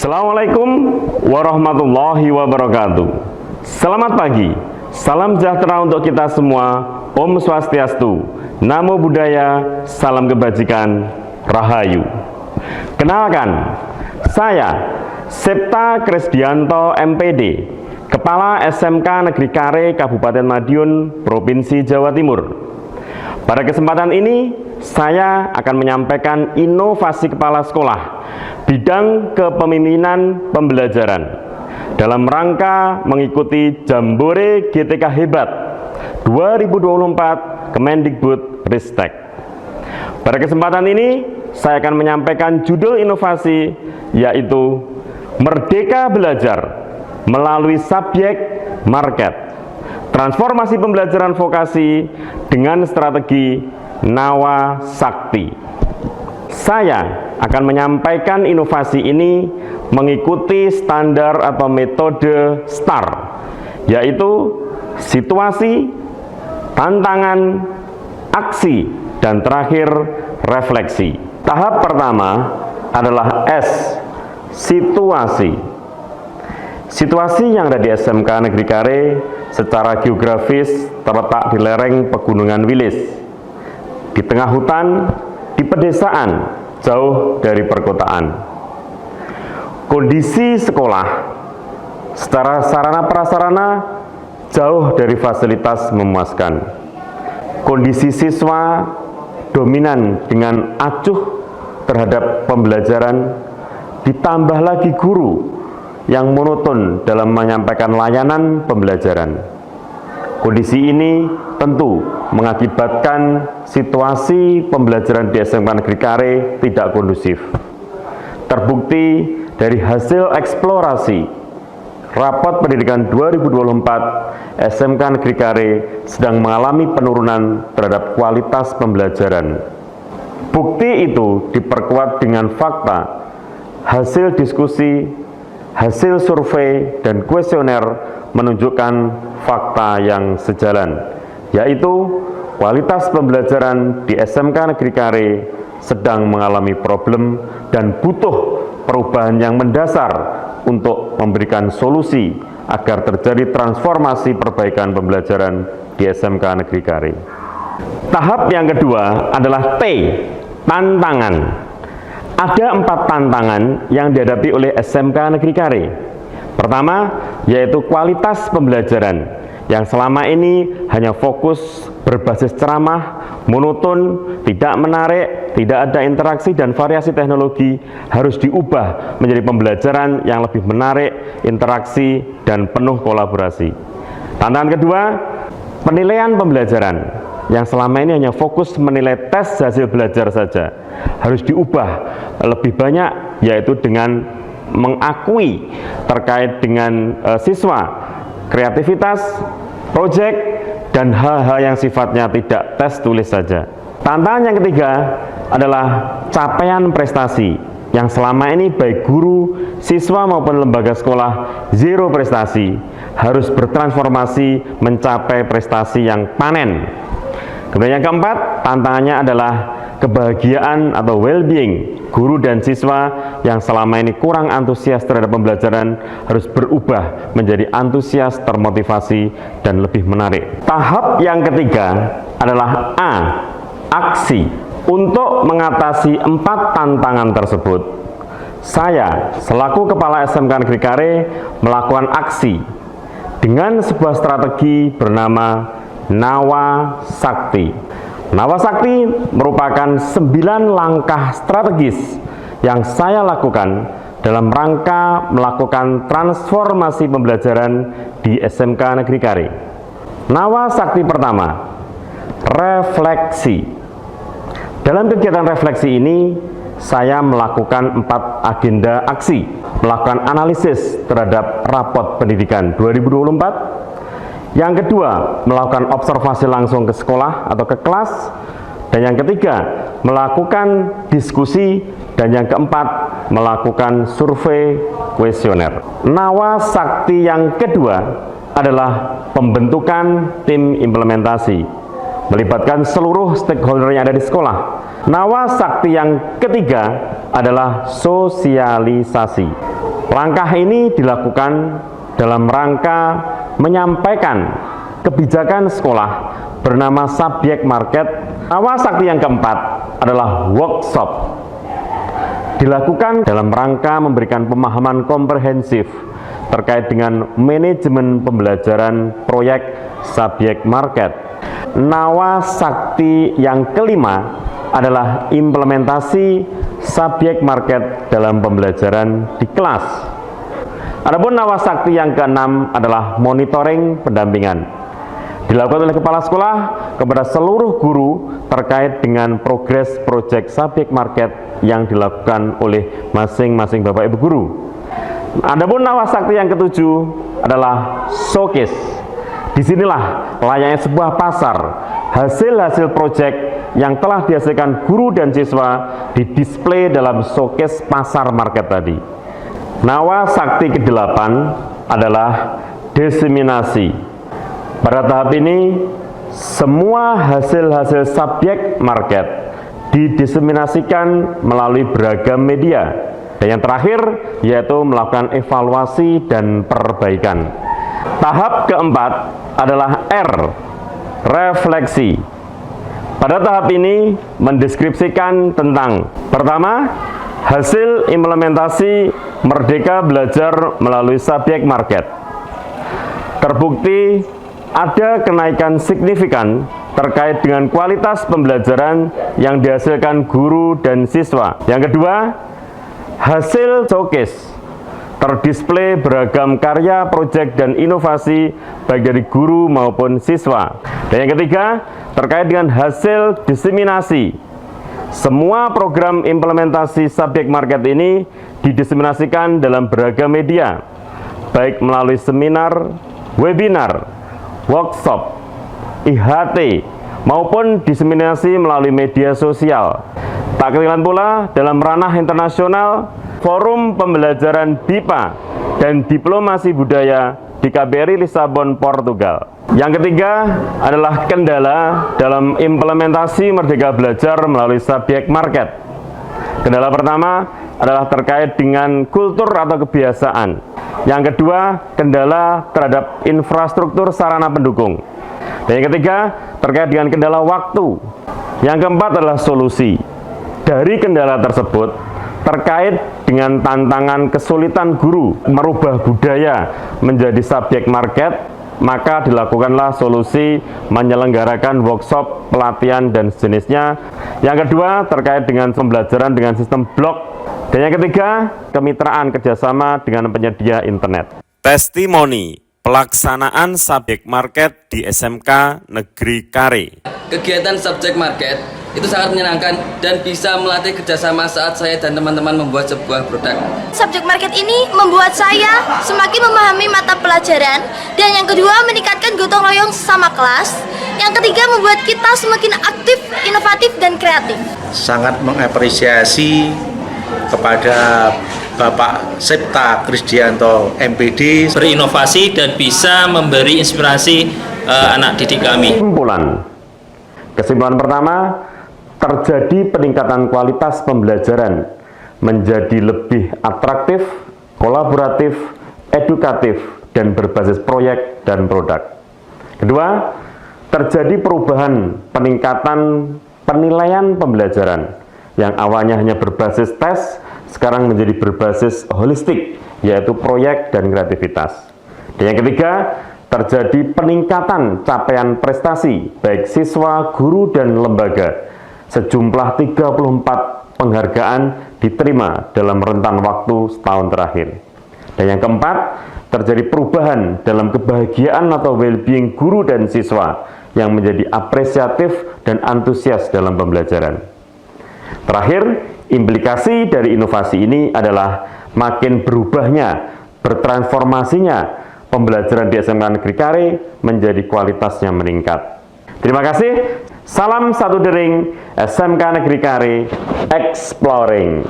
Assalamualaikum warahmatullahi wabarakatuh. Selamat pagi, salam sejahtera untuk kita semua. Om Swastiastu, Namo Buddhaya, salam kebajikan, Rahayu. Kenalkan, saya Septa Krisdianto MPD, Kepala SMK Negeri Kare Kabupaten Madiun, Provinsi Jawa Timur. Pada kesempatan ini, saya akan menyampaikan inovasi kepala sekolah bidang kepemimpinan pembelajaran dalam rangka mengikuti Jambore GTK Hebat 2024 Kemendikbud-Ristek. Pada kesempatan ini, saya akan menyampaikan judul inovasi, yaitu Merdeka Belajar melalui subjek market, transformasi pembelajaran vokasi dengan strategi Nawa Sakti. Saya akan menyampaikan inovasi ini mengikuti standar atau metode STAR, yaitu situasi, tantangan, aksi, dan terakhir refleksi. Tahap pertama adalah S, situasi. Situasi yang ada di SMK Negeri Kare secara geografis terletak di lereng Pegunungan Wilis, di tengah hutan, di pedesaan, jauh dari perkotaan. Kondisi sekolah secara sarana prasarana jauh dari fasilitas memuaskan. Kondisi siswa dominan dengan acuh terhadap pembelajaran, ditambah lagi guru yang monoton dalam menyampaikan layanan pembelajaran. Kondisi ini tentu mengakibatkan situasi pembelajaran di SMK Negeri Kare tidak kondusif. Terbukti dari hasil eksplorasi Rapot Pendidikan 2024, SMK Negeri Kare sedang mengalami penurunan terhadap kualitas pembelajaran. Bukti itu diperkuat dengan fakta, hasil diskusi, hasil survei, dan kuesioner menunjukkan fakta yang sejalan, yaitu kualitas pembelajaran di SMK Negeri Kare sedang mengalami problem dan butuh perubahan yang mendasar untuk memberikan solusi agar terjadi transformasi perbaikan pembelajaran di SMK Negeri Kare. Tahap yang kedua adalah T, tantangan. Ada 4 tantangan yang dihadapi oleh SMK Negeri Kare. Pertama, yaitu kualitas pembelajaran yang selama ini hanya fokus berbasis ceramah, monoton, tidak menarik, tidak ada interaksi dan variasi teknologi, harus diubah menjadi pembelajaran yang lebih menarik, interaksi, dan penuh kolaborasi. Tantangan kedua, penilaian pembelajaran yang selama ini hanya fokus menilai tes hasil belajar saja, harus diubah lebih banyak, yaitu dengan mengakui terkait dengan siswa, kreativitas, proyek, dan hal-hal yang sifatnya tidak tes tulis saja. Tantangan yang ketiga adalah capaian prestasi yang selama ini baik guru, siswa maupun lembaga sekolah zero prestasi, harus bertransformasi mencapai prestasi yang panen. Kemudian yang keempat, tantangannya adalah kebahagiaan atau well-being guru dan siswa yang selama ini kurang antusias terhadap pembelajaran, harus berubah menjadi antusias, termotivasi, dan lebih menarik. Tahap yang ketiga adalah A, aksi. Untuk mengatasi 4 tantangan tersebut, saya selaku Kepala SMK Negeri Kare melakukan aksi dengan sebuah strategi bernama Nawa Sakti. Nawa Sakti merupakan 9 langkah strategis yang saya lakukan dalam rangka melakukan transformasi pembelajaran di SMK Negeri Kare. Nawa Sakti pertama, refleksi. Dalam kegiatan refleksi ini, saya melakukan 4 agenda aksi, melakukan analisis terhadap rapot pendidikan 2024. Yang kedua, melakukan observasi langsung ke sekolah atau ke kelas. Dan yang ketiga, melakukan diskusi. Dan yang keempat, melakukan survei kuesioner. Nawa Sakti yang kedua adalah pembentukan tim implementasi, melibatkan seluruh stakeholder yang ada di sekolah. Nawa Sakti yang ketiga adalah sosialisasi. Langkah ini dilakukan dalam rangka menyampaikan kebijakan sekolah bernama Subjek Market. Nawasakti yang keempat adalah workshop. Dilakukan dalam rangka memberikan pemahaman komprehensif terkait dengan manajemen pembelajaran proyek Subjek Market. Nawasakti yang kelima adalah implementasi Subjek Market dalam pembelajaran di kelas. Adapun nawasakti yang keenam adalah monitoring pendampingan. Dilakukan oleh kepala sekolah kepada seluruh guru terkait dengan progres proyek Subjek Market yang dilakukan oleh masing-masing Bapak Ibu guru. Adapun nawasakti yang ketujuh adalah showcase. Disinilah layaknya sebuah pasar, hasil-hasil proyek yang telah dihasilkan guru dan siswa didisplay dalam showcase pasar market tadi. Nawasakti ke-8 adalah diseminasi. Pada tahap ini, semua hasil-hasil subjek market didiseminasikan melalui beragam media. Dan yang terakhir, yaitu melakukan evaluasi dan perbaikan. Tahap keempat adalah R, refleksi. Pada tahap ini, mendeskripsikan tentang pertama, hasil implementasi Merdeka Belajar melalui subjek market. Terbukti ada kenaikan signifikan terkait dengan kualitas pembelajaran yang dihasilkan guru dan siswa. Yang kedua, hasil showcase. Terdisplay beragam karya, proyek, dan inovasi baik dari guru maupun siswa. Dan yang ketiga, terkait dengan hasil diseminasi. Semua program implementasi subjek market ini didiseminasikan dalam beragam media, baik melalui seminar, webinar, workshop, IHT, maupun diseminasi melalui media sosial. Tak ketinggalan pula dalam ranah internasional, Forum Pembelajaran BIPA dan Diplomasi Budaya di KBRI Lisabon, Portugal. Yang ketiga adalah kendala dalam implementasi Merdeka Belajar melalui subjek market. Kendala pertama adalah terkait dengan kultur atau kebiasaan. Yang kedua, kendala terhadap infrastruktur sarana pendukung. Dan yang ketiga, terkait dengan kendala waktu. Yang keempat adalah solusi. Dari kendala tersebut, terkait dengan tantangan kesulitan guru merubah budaya menjadi subjek market, maka dilakukanlah solusi menyelenggarakan workshop, pelatihan, dan sejenisnya. Yang kedua, terkait dengan pembelajaran dengan sistem blok. Dan yang ketiga, kemitraan kerjasama dengan penyedia internet. Testimoni pelaksanaan subjek market di SMK Negeri Kare. Kegiatan subjek market itu sangat menyenangkan dan bisa melatih kerjasama saat saya dan teman-teman membuat sebuah produk. Subjek market ini membuat saya semakin memahami mata pelajaran, dan yang kedua meningkatkan gotong royong sama kelas. Yang ketiga membuat kita semakin aktif, inovatif, dan kreatif. Sangat mengapresiasi kepada Bapak Septa Krisdianto MPD, berinovasi dan bisa memberi inspirasi anak didik kami. Kesimpulan pertama, terjadi peningkatan kualitas pembelajaran menjadi lebih atraktif, kolaboratif, edukatif, dan berbasis proyek dan produk. Kedua, terjadi perubahan peningkatan penilaian pembelajaran yang awalnya hanya berbasis tes, sekarang menjadi berbasis holistik, yaitu proyek dan kreativitas. Dan yang ketiga, terjadi peningkatan capaian prestasi baik siswa, guru, dan lembaga. Sejumlah 34 penghargaan diterima dalam rentan waktu setahun terakhir. Dan yang keempat, terjadi perubahan dalam kebahagiaan atau well-being guru dan siswa yang menjadi apresiatif dan antusias dalam pembelajaran. Terakhir, implikasi dari inovasi ini adalah makin berubahnya, bertransformasinya pembelajaran di SMK Negeri Kare menjadi kualitasnya meningkat. Terima kasih. Salam satu dering SMK Negeri Kare Exploring.